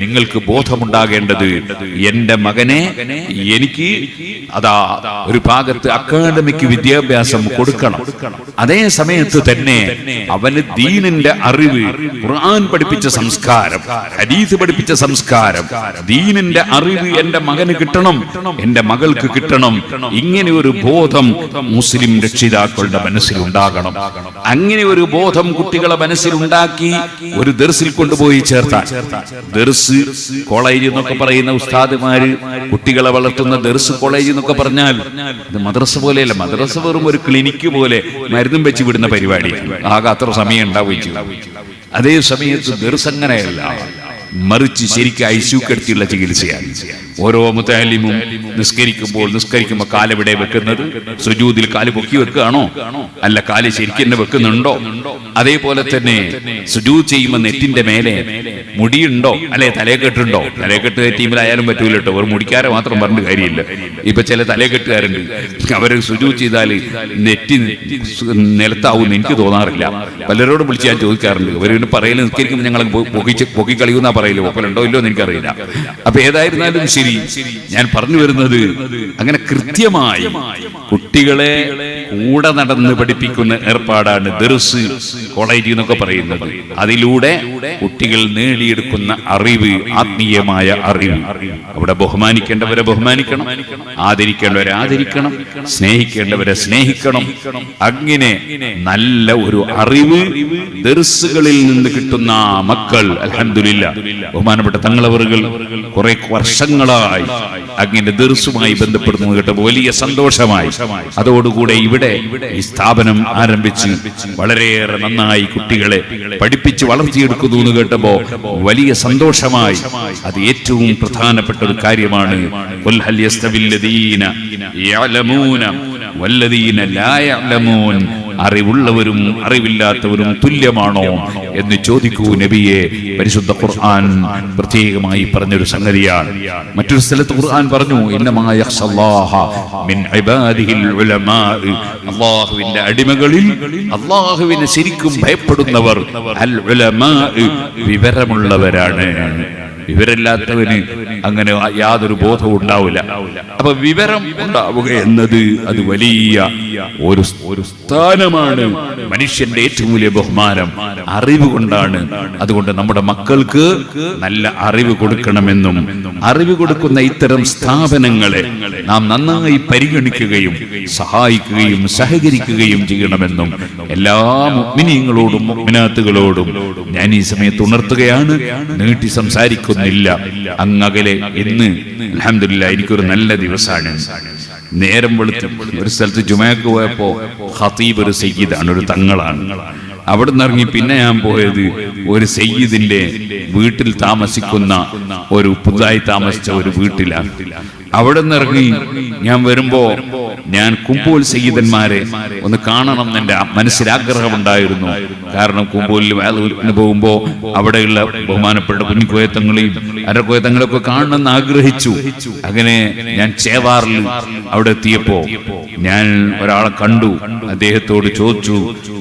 നിങ്ങൾക്ക് ബോധമുണ്ടാകേണ്ടത്, എന്റെ മകനെ എനിക്ക് അതാ ഒരു ഭാഗത്ത് അക്കാഡമിക് വിദ്യാഭ്യാസം കൊടുക്കണം. അതേ സമയത്ത് തന്നെ അവന് ദീനിന്റെ അറിവ്, ഖുർആൻ പഠിപ്പിച്ച സംസ്കാരം, ഹദീസ് പഠിപ്പിച്ച സംസ്കാരം, ദീനിന്റെ അറിവ് എന്റെ മകന് കിട്ടണം, എന്റെ മകൾക്ക് കിട്ടണം. ഇങ്ങനെ ഒരു ബോധം മുസ്ലിം രക്ഷിതാക്കളുടെ മനസ്സിൽ ഉണ്ടാകണം. അങ്ങനെ ഒരു ബോധം കുട്ടികളെ മനസ്സിലുണ്ടാക്കി ഒരു ദർസിൽ കൊണ്ടുപോയി ചേർത്താൽ, ദർസ് കോളേജ് എന്നൊക്കെ പറയുന്ന ഉസ്താദുമാര് കുട്ടികളെ വളർത്തുന്ന ദർസ് കോളേജ് എന്നൊക്കെ പറഞ്ഞാൽ ഇത് മദ്രസ പോലെയല്ല. മദ്രസ വെറും ഒരു ക്ലിനിക്ക് പോലെ മരുന്നും വെച്ച് വിടുന്ന പരിപാടിയാണ്. ആകെ അത്ര സമയം ഉണ്ടാവുകയും. അതേ സമയത്ത് ദർസ് അങ്ങനെയല്ല, മറിച്ച് ശരിക്കും ഐസിയു കിടത്തിയുള്ള ചികിത്സയാണ്. ഓരോ മുതഅല്ലിമും നിസ്കരിക്കുമ്പോൾ കാലെവിടെ വെക്കുന്നത്? സുജൂദിൽ കാല് പൊക്കി വെക്കുകയാണോ? അല്ല, കാല് ശരിക്കും തന്നെ വെക്കുന്നുണ്ടോ? അതേപോലെ തന്നെ സുജൂദ് ചെയ്യുമ്പോൾ നെറ്റിന്റെ മേലെ മുടിയുണ്ടോ, അല്ലെ തലയെക്കെട്ടുണ്ടോ? തലയെക്കെട്ട് ടീമിലായാലും പറ്റൂല കേട്ടോ, ഒരു മുടിക്കാരെ മാത്രം പറഞ്ഞിട്ട് കാര്യമില്ല. ഇപ്പൊ ചില തലയെക്കെട്ടുകാരുണ്ട്, അവര് സുജൂദ് ചെയ്താല് നെറ്റി നിലത്താവും എനിക്ക് തോന്നാറില്ല. പലരോടും വിളിച്ച് ഞാൻ ചോദിക്കാറുണ്ട്. അവര് പറയല് നിസ്കരിക്കുമ്പോൾ ഞങ്ങൾ പൊക്കി കളിയുന്ന പറയല്, ഒപ്പലുണ്ടോ ഇല്ലോ എന്ന് എനിക്കറിയില്ല. അപ്പൊ ഏതായിരുന്നാലും ശരി, ഞാൻ പറഞ്ഞു വരുന്നത്, അങ്ങനെ കൃത്യമായി കുട്ടികളെ കൂടെ നടന്ന് പഠിപ്പിക്കുന്ന ഏർപ്പാടാണ് ദർസ് കോളേജ് എന്നൊക്കെ പറയുന്നത്. അതിലൂടെ കുട്ടികൾ നേടിയെടുക്കുന്ന അറിവ്, ആത്മീയമായ അറിവ്. അവിടെ ബഹുമാനിക്കേണ്ടവരെ ബഹുമാനിക്കണം, ആദരിക്കേണ്ടവരെ ആദരിക്കണം, സ്നേഹിക്കേണ്ടവരെ സ്നേഹിക്കണം. അങ്ങനെ നല്ല ഒരു അറിവ് ദർസുകളിൽ നിന്ന് കിട്ടുന്ന മക്കൾ അൽഹംദുലില്ലാഹ് ബഹുമാനപ്പെട്ട തങ്ങളവറുകൾ കുറെ വർഷങ്ങളായി അങ്ങനെ ദർസുമായി ബന്ധപ്പെടുന്നത് കേട്ടപ്പോൾ വലിയ സന്തോഷമായി. അതോടുകൂടെ ഇവിടെ ഈ സ്ഥാപനം ആരംഭിച്ച് വളരെയേറെ നന്നായി കുട്ടികളെ പഠിപ്പിച്ച് വളർത്തിയെടുക്കുന്നു എന്ന് കേട്ടപ്പോ വലിയ സന്തോഷമായി. അത് ഏറ്റവും പ്രധാനപ്പെട്ട ഒരു കാര്യമാണ്. ഖുൽ ഹൽ യസ്തവില്ലദീന യഅലമൂന വല്ലദീന ലാ യഅലമൂൻ, അറിവുള്ളവരും അറിവില്ലാത്തവരും തുല്യമാണോ എന്ന് ചോദിക്കൂ നബിയെ. പരിശുദ്ധ ഖുർആൻ പ്രത്യേകമായി പറഞ്ഞൊരു സംഗതിയാണ്. മറ്റൊരു സ്ഥലത്ത് ഖുർആൻ പറഞ്ഞു, ഇന്നമാ യഖ്ശല്ലാഹ മിൻ ഇബാദിഹിൽ ഉലമാ, അല്ലാഹുവിന്റെ അടിമകളിൽ അല്ലാഹുവിനെ ശരിക്കും ഭയപ്പെടുന്നവർ അൽ ഉലമാ, വിവരമുള്ളവരാണ്. വിവരമില്ലാത്തവന് അങ്ങനെ യാതൊരു ബോധവും ഉണ്ടാവില്ല. അപ്പൊ വിവരം ഉണ്ടാവുക എന്നത് അത് വലിയ ഒരു സ്ഥാനമാണ്. മനുഷ്യന്റെ ഏറ്റവും വലിയ ബഹുമാനം അറിവ് കൊണ്ടാണ്. അതുകൊണ്ട് നമ്മുടെ മക്കൾക്ക് നല്ല അറിവ് കൊടുക്കണമെന്നും അറിവ് കൊടുക്കുന്ന ഇത്തരം സ്ഥാപനങ്ങളെ നാം നന്നായി പരിഗണിക്കുകയും സഹായിക്കുകയും സഹകരിക്കുകയും ചെയ്യണമെന്നും എല്ലാ മുഅ്മിനീങ്ങളോടും മുഅ്മിനാത്തുകളോടും ഞാൻ ഈ സമയത്ത് ഉണർത്തുകയാണ്. നീട്ടി സംസാരിക്കുന്നില്ല. അങ്ങകലെ ഇന്ന് അൽഹംദുലില്ലാഹ് എനിക്കൊരു നല്ല ദിവസമാണ്. നേരം വെളുത്ത് ഒരു സ്ഥലത്ത് ജുമഅക്ക് പോയപ്പോ ഖതീബ് ഒരു സയ്യിദാണ്, ഒരു തങ്ങളാണ്. അവിടെ നിന്ന് ഇറങ്ങി പിന്നെ ഞാൻ പോയത് ഒരു സയ്യിദിന്റെ വീട്ടിൽ താമസിക്കുന്ന ഒരു പുതുതായി താമസിച്ച ഒരു വീട്ടിലാണ്. അവിടെ നിന്ന് ഇറങ്ങി ഞാൻ വരുമ്പോ ഞാൻ കുമ്പോൽ സയ്യിദന്മാരെ ഒന്ന് കാണണം എന്റെ മനസ്സിലാഗ്രഹമുണ്ടായിരുന്നു. കാരണം കുമ്പോലിൽ വേദന പോകുമ്പോ അവിടെയുള്ള ബഹുമാനപ്പെട്ട കുഞ്ഞിക്കോയത്തങ്ങളെയും അരക്കോയത്തങ്ങളൊക്കെ കാണണമെന്ന് ആഗ്രഹിച്ചു. അങ്ങനെ ഞാൻ ചേവാറിൽ അവിടെ എത്തിയപ്പോ ഞാൻ ഒരാളെ കണ്ടു. അദ്ദേഹത്തോട് ചോദിച്ചു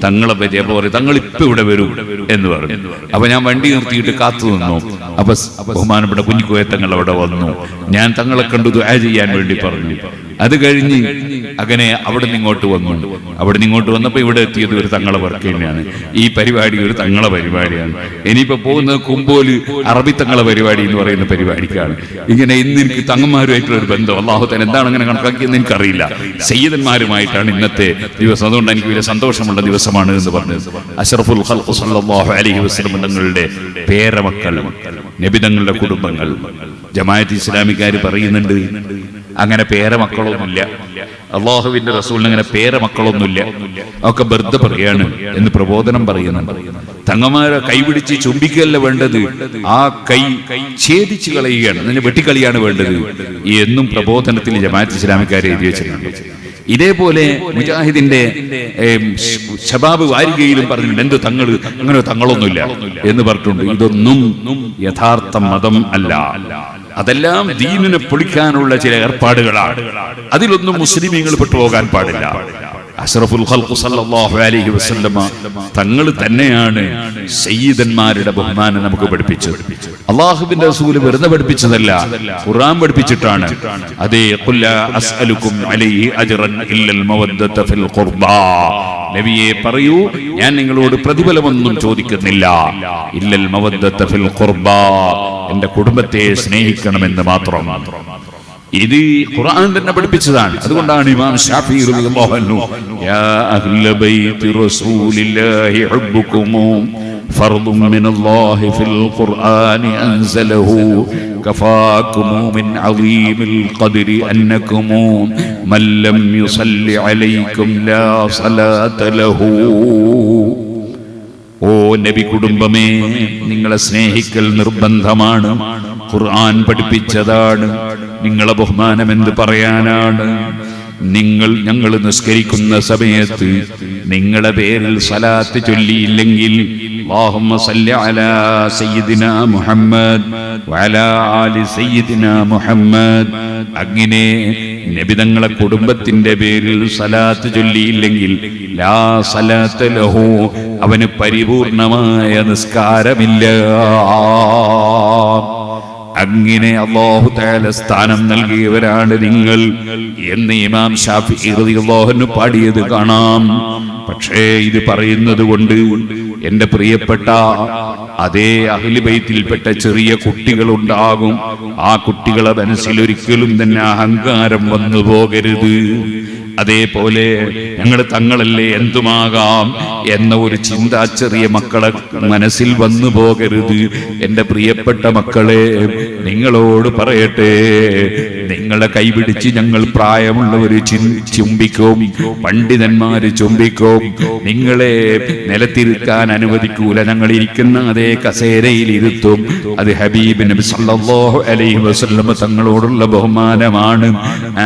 തങ്ങളെ പറ്റി. അപ്പൊ പറയും തങ്ങൾ ഇപ്പൊ ഇവിടെ വരും എന്ന് പറഞ്ഞു. അപ്പൊ ഞാൻ വണ്ടി നിർത്തിയിട്ട് കാത്തു നിന്നു. അപ്പൊ ബഹുമാനപ്പെട്ട കുഞ്ഞിക്കോയത്തങ്ങൾ അവിടെ വന്നു. ഞാൻ തങ്ങളെ കണ്ടു ദുആ ചെയ്യാൻ വേണ്ടി പറഞ്ഞു. അത് കഴിഞ്ഞ് അങ്ങനെ അവിടെ നിന്ന് ഇങ്ങോട്ട് വന്നു. അവിടെ നിന്ന് ഇങ്ങോട്ട് വന്നപ്പോ ഇവിടെ എത്തിയത് ഒരു തങ്ങളെ വർക്ക് തന്നെയാണ്. ഈ പരിപാടി ഒരു തങ്ങളെ പരിപാടിയാണ്. ഇനിയിപ്പോ പോകുന്നത് കുമ്പോല് അറബി തങ്ങളെ പരിപാടി എന്ന് പറയുന്ന പരിപാടിക്കാണ്. ഇങ്ങനെ ഇന്ന് എനിക്ക് തങ്ങന്മാരുമായിട്ടുള്ള ഒരു ബന്ധം അല്ലാഹു തആല എന്താണ് അങ്ങനെ കണക്കാക്കിയെന്ന് എനിക്കറിയില്ല. സയ്യിദന്മാരുമായിട്ടാണ് ഇന്നത്തെ ദിവസം. അതുകൊണ്ട് എനിക്ക് വലിയ സന്തോഷമുള്ള ദിവസമാണ് എന്ന് പറഞ്ഞത്. അഷ്റഫുൽ ഖൽഖ് സല്ലല്ലാഹു അലൈഹി വസല്ലം തങ്ങളുടെ പേരമക്കൾ, നബി തങ്ങളുടെ കുടുംബങ്ങൾ. ജമാഅത്ത് ഇസ്ലാമിക്കാർ പറയുന്നുണ്ട് അങ്ങനെ പേരമക്കളൊന്നുമില്ല, അള്ളാഹുവിന്റെ റസൂലിന് അങ്ങനെ പേരമക്കളൊന്നുമില്ല, ഒക്കെ വെറുതെ പറയാണ് എന്ന് പ്രബോധനം പറയുന്നുണ്ട്. തങ്ങന്മാരെ കൈപിടിച്ച് ചുംബിക്കല്ല വേണ്ടത്, ആ കൈ ഛേദിച്ച് കളയുകയാണ്, അതിന് വെട്ടിക്കളിയാണ് വേണ്ടത് എന്നും പ്രബോധനത്തിൽ ജമാഅത്ത് ഇസ്ലാമിക്കാരെ എഴുതി വെച്ചിട്ടുണ്ട്. ഇതേപോലെ മുജാഹിദിന്റെ ശബാബ് വാരികയിലും പറഞ്ഞിട്ടുണ്ട് എന്ത് തങ്ങള് അങ്ങനെ തങ്ങളൊന്നുമില്ല എന്ന് പറഞ്ഞിട്ടുണ്ട്. ഇതൊന്നും യഥാർത്ഥ മതം അല്ല. അതെല്ലാം ദീനിനെ പൊളിക്കാനുള്ള ചില ഏർപ്പാടുകളാണ്. അതിലൊന്നും മുസ്ലിമീങ്ങൾ പെട്ടുപോകാൻ പാടില്ല. അഷ്റഫുൽ ഖൽഖ് സല്ലല്ലാഹു അലൈഹി വസല്ലമ തങ്ങൾ തന്നെയാണ് സയ്യിദന്മാരുടെ ബഹുമാനം നമുക്ക് പഠിപ്പിച്ചത്. അല്ലാഹുവിന്റെ റസൂൽ വെറുതെ പഠിപ്പിച്ചതല്ല, ഖുർആൻ പഠിപ്പിച്ചിട്ടാണ്. അതേ ഖുൽ ലാ അസ്അലുക്കും അലൈഹി അജ്റൻ ഇല്ലൽ മവദ്ദത ഫിൽ ഖുർബാ, നബിയെ പറയൂ ഞാൻ നിങ്ങളോട് പ്രതിഫലമൊന്നും ചോദിക്കുന്നില്ല, ഇല്ലൽ മവദ്ദത ഫിൽ ഖുർബാ, എന്റെ കുടുംബത്തെ സ്നേഹിക്കണമെന്ന് മാത്രം. ഇത് ഖുർആൻ തന്നെ പഠിപ്പിച്ചതാണ്. അതുകൊണ്ടാണ് ഇമാം ശാഫിഈ റളിയല്ലാഹു അൻഹു യാ അഹ്ല ബൈത്തി റസൂലില്ലാഹി ഹബ്ബുകും ഫർദുൻ മിനല്ലാഹി ഫിൽ ഖുർആനി അൻസലഹു കഫാകും മിൻ അളീമിൽ ഖദ്രി അന്നകും മൻ ലം യുസല്ലി അലൈക്കും ലാ സലാത ലഹു. ഓ നബി കുടുംബമേ, നിങ്ങളെ സ്നേഹിക്കൽ നിർബന്ധമാണ്. ഖുർആൻ പഠിപ്പിച്ചതാണ്. നിങ്ങളെ ബഹുമാനം എന്ത് പറയാനാണ്? ഞങ്ങൾ നിസ്കരിക്കുന്ന സമയത്ത് നിങ്ങളുടെ പേരിൽ സലാത്ത് ചൊല്ലിയില്ലെങ്കിൽ അല്ലാഹുമ്മ സല്ലി അലാ സയ്യിദിനാ മുഹമ്മദ് വഅലാ ആലി സയ്യിദിനാ മുഹമ്മദ്, അങ്ങനെ നബി തങ്ങളെ കുടുംബത്തിന്റെ പേരിൽ സലാത്ത് ചൊല്ലിയില്ലെങ്കിൽ ലാ സലാത്ത ലഹു, അവന് പരിപൂർണമായ നിസ്കാരമില്ല. അങ്ങനെ അല്ലാഹു തആല സ്ഥാനം നൽകിയവരാണ് നിങ്ങൾ എന്ന് ഇമാം ശാഫിഈ റളിയല്ലാഹു അൻഹു പാടിയത് കാണാം. പക്ഷേ ഇത് പറയുന്നത് കൊണ്ട് എന്റെ പ്രിയപ്പെട്ട അതേ അഹ്ലു ബൈത്തിൽപ്പെട്ട ചെറിയ കുട്ടികളുണ്ടാകും. ആ കുട്ടികളെ മനസ്സിൽ ഒരിക്കലും തന്നെ അഹങ്കാരം വന്നു പോകരുത്. അതേപോലെ ഞങ്ങൾ തങ്ങളല്ലേ എന്തുമാകാം എന്ന ഒരു ചിന്ത ചെറിയ മക്കളെ മനസ്സിൽ വന്നു പോകരുത്. എന്റെ പ്രിയപ്പെട്ട മക്കളെ, നിങ്ങളോട് പറയട്ടെ, നിങ്ങളെ കൈപിടിച്ച് ഞങ്ങൾ പ്രായമുള്ളവർ ചുംബിക്കും, പണ്ഡിതന്മാര് ചുംബിക്കും. നിങ്ങളെ നിലത്തിരുത്താൻ അനുവദിക്കൂല. ഞങ്ങൾ ഇരിക്കുന്ന അതേ കസേരയിൽ ഇരുത്തും. അത് ഹബീബ് നബി സല്ലല്ലാഹു അലൈഹി വസല്ലം തങ്ങളോടുള്ള ബഹുമാനമാണ്.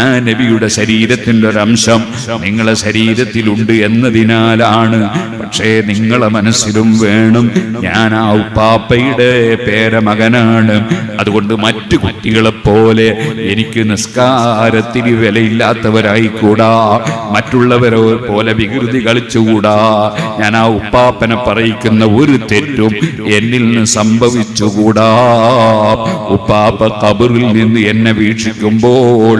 ആ നബിയുടെ ശരീരത്തിന്റെ ഒരു അംശം നിങ്ങളെ ശരീരത്തിലുണ്ട് എന്നതിനാലാണ്. പക്ഷേ നിങ്ങളെ മനസ്സിലും വേണം, ഞാൻ ആ ഉപ്പാപ്പയുടെ പേരമകനാണ്. അതുകൊണ്ട് മറ്റു കുട്ടികളെ പോലെ എനിക്ക് നിസ്കാരത്തിന് വിലയില്ലാത്തവരായിക്കൂടാ, മറ്റുള്ളവരെ പോലെ വികൃതി കളിച്ചുകൂടാ. ഞാൻ ആ ഉപ്പാപ്പനെ പറയിക്കുന്ന ഒരു തെറ്റും എന്നിൽ നിന്ന് സംഭവിച്ചുകൂടാ. ഉപ്പാപ്പ ഖബറിൽ നിന്ന് എന്നെ വീക്ഷിക്കുമ്പോൾ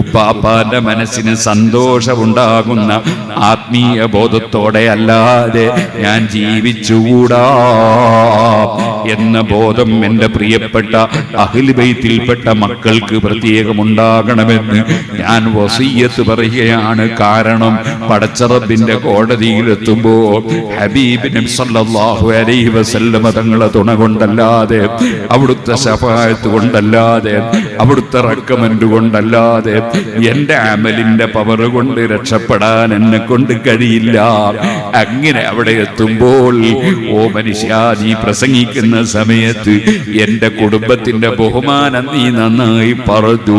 ഉപ്പാപ്പാന്റെ മനസ്സിന് സന്തോഷമുണ്ടാകുന്ന ആത്മീയ ബോധത്തോടെ അല്ലാതെ ഞാൻ ജീവിച്ചുകൂടാ എന്ന ബോധം എൻ്റെ പ്രിയപ്പെട്ട അഹ്ലു ബൈത്തിൽപ്പെട്ട മക്കൾക്ക് പ്രത്യേകമുണ്ടാകണമെന്ന് ഞാൻ വസിയ്യത്ത് പറയുകയാണ്. കാരണം പടച്ച റബ്ബിന്റെ കോടതിയിലെത്തുമ്പോൾ ഹബീബ് നബി സല്ലല്ലാഹു അലൈഹി വസല്ലം തങ്ങളെ തുണ കൊണ്ടല്ലാതെ, അവിടുത്തെ ശഫാഅത്ത് കൊണ്ടല്ലാതെ, അവിടുത്തെ റെക്കമെൻഡ് കൊണ്ടല്ലാതെ, എൻ്റെ അമലിന്റെ പവർ കൊണ്ട് രക്ഷപ്പെടാൻ എന്നെ കൊണ്ട് കഴിയില്ല. അങ്ങനെ അവിടെ എത്തുമ്പോൾ, ഓ മനുഷ്യ, നീ പ്രസംഗിക്കുന്ന സമയത്ത് എൻ്റെ കുടുംബത്തിന്റെ ബഹുമാനം നീ നന്നായി പറഞ്ഞു.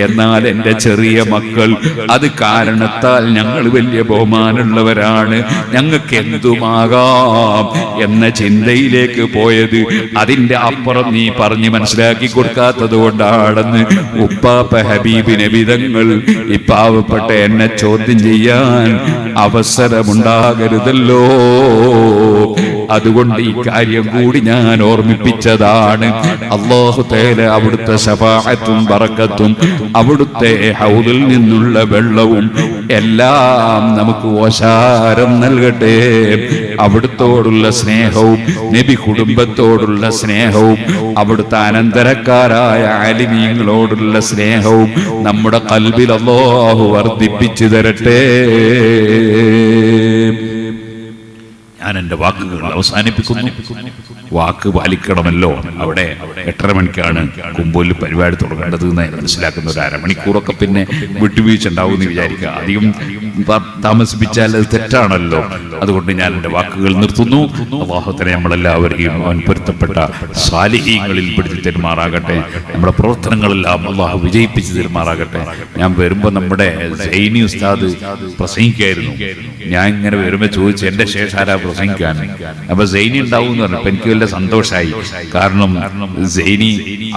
എന്നാൽ എൻ്റെ ചെറിയ മക്കൾ അത് കാരണത്താൽ ഞങ്ങൾ വലിയ ബഹുമാനമുള്ളവരാണ്, ഞങ്ങൾക്ക് എന്തുമാകാം എന്ന ചിന്തയിലേക്ക് പോയത്. അതിന്റെ അപ്പുറം നീ പറഞ്ഞ് മനസ്സിലാക്കി കൊടുക്കാത്തത് കൊണ്ടാണെന്ന് ഉപ്പാപ്പ ഹബീബ് നബി തങ്ങൾ ഈ പാവപ്പെട്ട എന്നെ ചോദ്യം ചെയ്യാൻ അവസരമുണ്ടാകരുതല്ലോ. അതുകൊണ്ട് ഈ കാര്യം കൂടി ഞാൻ ഓർമ്മിപ്പിച്ചതാണ്. അല്ലാഹു തആല അവിടുത്തെ ശഫാഅത്തും ബറക്കത്തും അവിടുത്തെ ഹൗദിൽ നിന്നുള്ള വെള്ളവും എല്ലാം നമുക്ക് ഓശാരം നൽകട്ടെ. അവിടുത്തോടുള്ള സ്നേഹവും നബി കുടുംബത്തോടുള്ള സ്നേഹവും അവിടുത്തെ അനന്തരക്കാരായ ആലിമീങ്ങളോടുള്ള സ്നേഹവും നമ്മുടെ ഖൽബിൽ അല്ലാഹു വർദ്ധിപ്പിച്ചു തരട്ടെ. ഞാൻ എൻ്റെ വാക്കുകൾ അവസാനിപ്പിക്കുന്നു. വാക്ക് പാലിക്കണമല്ലോ. അവിടെ 8:30 മണിക്കാണ് കുമ്പോലിൽ പരിപാടി തുടങ്ങേണ്ടത് എന്ന് മനസ്സിലാക്കുന്ന ഒരു അരമണിക്കൂറൊക്കെ പിന്നെ വിട്ടുവീഴ്ച ഉണ്ടാവും എന്ന് വിചാരിക്കുക. അധികം താമസിപ്പിച്ചാൽ അത് തെറ്റാണല്ലോ. അതുകൊണ്ട് ഞാൻ എൻ്റെ വാക്കുകൾ നിർത്തുന്നു. അല്ലാഹുവേ നമ്മളെല്ലാവരെയും അവൻ പൊരുത്തപ്പെട്ട സാലിഹീങ്ങളിൽ പെടുത്തി തരുമാറാകട്ടെ. നമ്മുടെ പ്രവർത്തനങ്ങളെല്ലാം അല്ലാഹു വിജയിപ്പിച്ച് തരുമാറാകട്ടെ. ഞാൻ വരുമ്പോൾ നമ്മുടെ സൈനി ഉസ്താദ് പ്രസംഗിക്കായിരുന്നു. ഞാൻ ഇങ്ങനെ വരുമ്പോൾ ചോദിച്ചു, എൻ്റെ ശേഷം ആരാ പ്രസംഗിക്കാൻ? അപ്പൊ സൈനി ഉണ്ടാവും എന്ന് പറഞ്ഞപ്പോൾ എനിക്ക് വലിയ സന്തോഷമായി. കാരണം സൈനി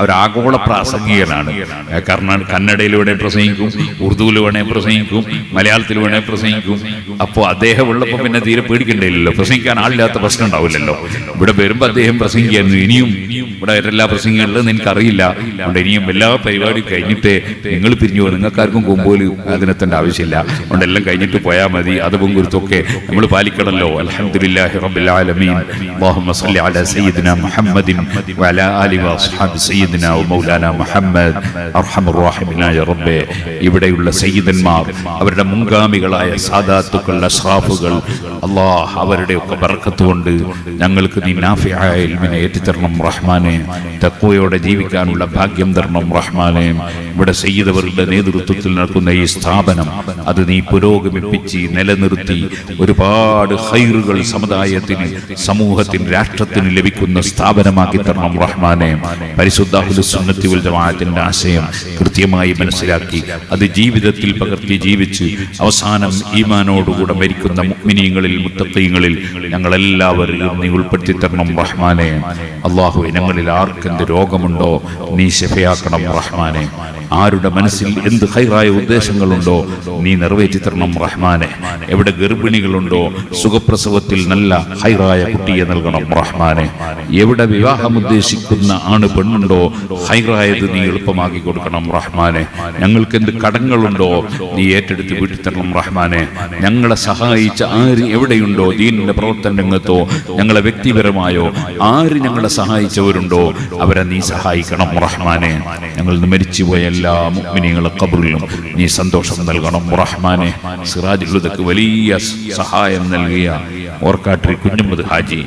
ഒരാഗോള പ്രാസംഗികനാണ്. കാരണം കന്നഡയിൽ വേണേ പ്രസംഗിക്കും, ഉറുദുവിൽ വേണേ പ്രസംഗിക്കും, മലയാളത്തിൽ വേണേ പ്രസംഗിക്കും. അപ്പോൾ അദ്ദേഹം ഉള്ളപ്പോൾ പിന്നെ തീരെ പേടിക്കണ്ടല്ലോ, പ്രസംഗിക്കാൻ ആളില്ലാത്ത പ്രശ്നം ഉണ്ടാവില്ലല്ലോ. ഇവിടെ വരുമ്പോൾ അദ്ദേഹം പ്രസംഗിക്കായിരുന്നു. ഇനിയും ഇവിടെ എല്ലാ പ്രസംഗങ്ങളിലും എനിക്കറിയില്ല. അതുകൊണ്ട് ഇനിയും എല്ലാ പരിപാടിയും കഴിഞ്ഞിട്ട് നിങ്ങൾ പിരിഞ്ഞു പോകും. നിങ്ങൾക്കാർക്കും കൊമ്പോല് അതിനെത്തേണ്ട ആവശ്യമില്ല. അതുകൊണ്ട് എല്ലാം കഴിഞ്ഞിട്ട് പോയാൽ മതി. അതും കുറിച്ചൊക്കെ നമ്മൾ പാലിക്കണമല്ലോ. അൽഹംദുലില്ലാഹി റബ്ബിൽ ആലമീൻ. അല്ലാഹുമ്മ സ്വല്ലി അലാ സയ്യിദിനാ മുഹമ്മദിൻ വഅലാ ആലിഹി വഅസ്ഹാബി സയ്യിദിനാ വമൗലാനാ മുഹമ്മദ്. അർഹമർ റഹീമായ റബ്ബേ, ഇവിടെയുള്ള സയ്യിദന്മാർ, അവരുടെ മുൻഗാമികളായ സാദാത്തുക്കൾ, അശ്റാഫുകൾ, അല്ലാഹ് അവരുടെ ഒക്കെ ബർക്കത്ത് കൊണ്ട് ഞങ്ങൾക്ക് നീ നാഫിയായ ഇൽമിനെ ഏറ്റിത്തരണം റഹ്മാനെ. തഖ്വയോടെ ജീവിക്കാനുള്ള ഭാഗ്യം തരണം റഹ്മാനെ. ഇവിടെ സയ്യിദവരുടെ നേതൃത്വത്തിൽ നടക്കുന്ന ഈ സ്ഥാപനം അത് നീ പുരോഗമിപ്പിച്ച് നിലനിർത്തി ഒരുപാട് ഖൈറുകൾ സമുദായത്തിന്, സമൂഹത്തിന്, രാഷ്ട്രത്തിന് ലഭിക്കുന്ന സ്ഥാപനമാക്കി തരണം റഹ്മാനെ. പരിശുദ്ധ അഹ്ലുസ് സുന്നത്തി വൽ ജമാഅത്തിന്റെ ആശയം കൃത്യമായി മനസ്സിലാക്കി അത് ജീവിതത്തിൽ പകർത്തി ജീവിച്ച് അവസാനം ഈമാനോടുകൂടെ മരിക്കുന്ന മുഅ്മിനീങ്ങളിൽ, മുത്തഖീങ്ങളിൽ ഞങ്ങളെല്ലാവരെയും നീ ഉൾപ്പെടുത്തി തരണം റഹ്മാനെ. അല്ലാഹുവേ, ഞങ്ങളിൽ ആർക്കെന്ത് രോഗമുണ്ടോ നീ ശിഫയാക്കണം റഹ്മാനെ. ആരുടെ മനസ്സിൽ എന്ത് ഹൈറായ ഉദ്ദേശങ്ങളുണ്ടോ നീ നിറവേറ്റി തരണം റഹ്മാനെ. എവിടെ ഗർഭിണികളുണ്ടോ സുഖപ്രസവത്തിൽ നല്ല ഹൈറായ കുട്ടിയെ നൽകണം റഹ്മാനെ. എവിടെ വിവാഹം ഉദ്ദേശിക്കുന്ന ആണ് പെണ്ണുണ്ടോ ഹൈറായത് നീ എളുപ്പമാക്കി കൊടുക്കണം റഹ്മാനെ. ഞങ്ങൾക്ക് എന്ത് കടങ്ങളുണ്ടോ നീ ഏറ്റെടുത്ത് വീട്ടിൽ തരണം റഹ്മാനെ. ഞങ്ങളെ സഹായിച്ച ആര് എവിടെയുണ്ടോ ദീനിന്റെ പ്രവർത്തന രംഗത്തോ ഞങ്ങളെ വ്യക്തിപരമായോ ആര് ഞങ്ങളെ സഹായിച്ചവരുണ്ടോ അവരെ നീ സഹായിക്കണം റഹ്മാനെ. ഞങ്ങൾ മരിച്ചുപോയ എല്ലാ മുഅ്മിനീങ്ങളെ ഖബറിലും നീ സന്തോഷം നൽകണം റഹ്മാനെ. സിറാജുൽ ഹുദക്ക് വലിയ സഹായം നൽകിയ ഓർക്കാട്ടിരി കുഞ്ഞുമ്മദ് ഹാജി,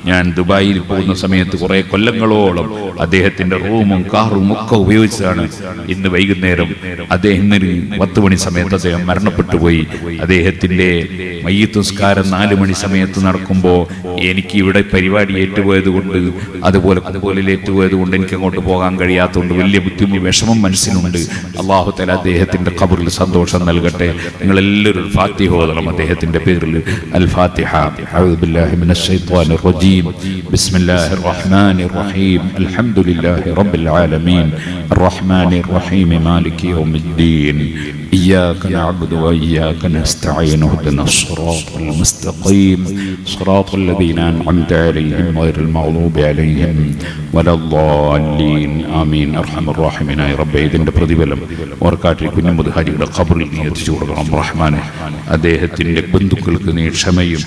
ഞാൻ ദുബായിൽ പോകുന്ന സമയത്ത് കുറെ കൊല്ലങ്ങളോളം അദ്ദേഹത്തിന്റെ റൂമും കാറും ഒക്കെ ഉപയോഗിച്ചതാണ്. ഇന്ന് വൈകുന്നേരം അദ്ദേഹത്തിന് 10 മണി സമയത്ത് അദ്ദേഹം മരണപ്പെട്ടു പോയി. അദ്ദേഹത്തിന്റെ മയ്യിത്ത് നിസ്കാരം 4 മണി സമയത്ത് നടക്കുമ്പോൾ എനിക്ക് ഇവിടെ പരിപാടി ഏറ്റുപോയത് കൊണ്ട് അതുപോലെ ഏറ്റുപോയത് കൊണ്ട് എനിക്ക് അങ്ങോട്ട് പോകാൻ കഴിയാത്തതുകൊണ്ട് വലിയ ബുദ്ധിമുട്ട് വിഷമം മനസ്സിലുണ്ട്. അല്ലാഹു തആല അദ്ദേഹത്തിന്റെ ഖബറിൽ സന്തോഷം നൽകട്ടെ. നിങ്ങൾ എല്ലാവരും ഫാത്തിഹ ഓതണം അദ്ദേഹത്തിന്റെ പേരിൽ. അൽ ഫാത്തിഹ. അഊദു ബില്ലാഹി മിനശ് ശൈത്വാനിർ റജീം. ബിസ്മില്ലാഹിർ റഹ്മാനിർ റഹീം. അൽഹംദുലില്ലാഹി റബ്ബിൽ ആലമീൻ. അർറഹ്മാനിർ റഹീം. മാലികി യൗമിദ്ദീൻ. إياك نعبد وإياك نستعين اهدنا الصراط المستقيم صراط الذين أنعمت عليهم غير المغضوب عليهم ولا الضالين آمين. أرحم الراحمين يا رب. ഇതിന്റെ പ്രതിഫലം ഓർക്കാട്ടിരി കുഞ്ഞുമ്മദ് ഹാജിയുടെ ഖബറിൽ നീ എത്തിച്ചു കൊടുക്കണം റഹ്മാനെ. അദ്ദേഹത്തിന്റെ ബന്ധുക്കൾക്ക് നീ ക്ഷമയും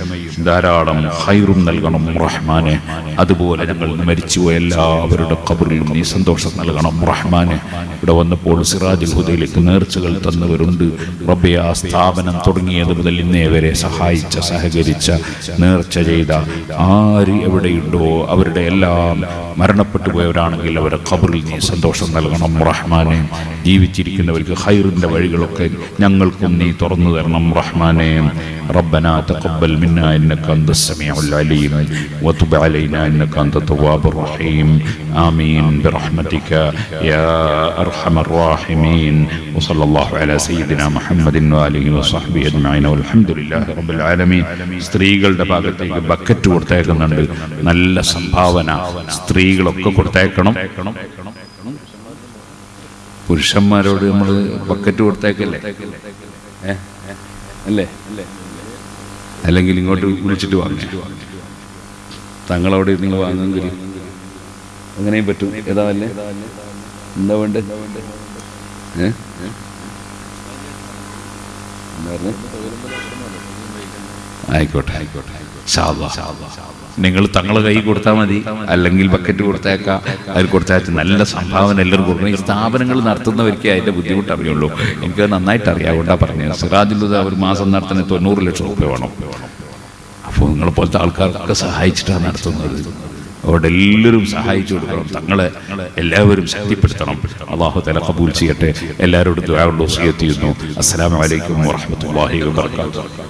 ധാരാളം ഖൈറും നൽകണം റഹ്മാനെ. അതുപോലെ ഞങ്ങൾ മരിച്ചുപോയ എല്ലാവരുടെ ഖബറിലും നീ സന്തോഷം നൽകണം റഹ്മാനെ. ഇവിടെ വന്നപ്പോൾ സിറാജുൽ ഹുദയിലേക്ക് നേർച്ചകൾ തന്നവരുണ്ട് റബ്ബേ. ആ സ്ഥാപനം തുടങ്ങിയത് മുതൽ ഇന്നേ വരെ സഹായിച്ച സഹകരിച്ച നേർച്ച ചെയ്ത ആര് എവിടെയുണ്ടോ അവരുടെ എല്ലാം മരണപ്പെട്ടു പോയവരാണെങ്കിൽ അവരുടെ ഖബറിൽ നീ സന്തോഷം നൽകണം റഹ്മാനെ. ജീവിച്ചിരിക്കുന്നവർക്ക് ഖൈറിന്റെ വഴികളൊക്കെ ഞങ്ങൾക്കും നീ തുറന്നു തരണം റഹ്മാനെ. ربنا تقبل منا إنك أنت السميع العليم وتب علينا إنك أنت التواب الرحيم. آمين برحمتك يا أرحم الراحمين. وصلى الله على سيدنا محمد وآله وصحبه أجمعين والحمد لله رب العالمين. സ്ത്രീകളുടെ ഭാഗത്തേക്ക് ബക്കറ്റ് കൊടുത്തേക്കുന്നുണ്ട്. നല്ല സംഭാവന സ്ത്രീകളൊക്കെ കൊടുത്തേക്കണം. പുരുഷന്മാരോട് നമ്മൾ ബക്കറ്റ് കൊടുത്തേക്കല്ലേ അല്ലേ? അല്ലെങ്കിൽ ഇങ്ങോട്ട് വിളിച്ചിട്ട് വാങ്ങി തങ്ങളവിടെ നിങ്ങൾ വാങ്ങുമെങ്കിൽ അങ്ങനെയും പറ്റും. ഏതാ അല്ലേ എന്താ വേണ്ട ആയിക്കോട്ടെ നിങ്ങൾ തങ്ങളെ കൈ കൊടുത്താൽ മതി. അല്ലെങ്കിൽ ബക്കറ്റ് കൊടുത്തേക്കാം. അതിൽ കൊടുത്താൽ നല്ല സംഭാവന എല്ലാവരും കൊടുക്കണം. ഈ സ്ഥാപനങ്ങൾ നടത്തുന്നവർക്ക് അതിൻ്റെ ബുദ്ധിമുട്ട് അറിയുള്ളൂ. എനിക്ക് നന്നായിട്ട് അറിയാവുകൊണ്ടാണ് പറഞ്ഞത്. സിറാജുൽ ഹുദ ഒരു മാസം നടത്തുന്ന 90 ലക്ഷം രൂപ വേണം. അപ്പോൾ നിങ്ങളെപ്പോലത്തെ ആൾക്കാർക്കൊക്കെ സഹായിച്ചിട്ടാണ് നടത്തുന്നത്. അവിടെ എല്ലാവരും സഹായിച്ചു കൊടുക്കണം. തങ്ങളെ എല്ലാവരും ശക്തിപ്പെടുത്തണം. അല്ലാഹു തആല ഖബൂൽ ചെയ്യട്ടെ. എല്ലാവരോടും ദുആ കൊണ്ട് വസിയത്ത് ചെയ്യുന്നു. അസ്സലാമു അലൈക്കും വറഹ്മത്തുള്ളാഹി വബറകാതുഹു.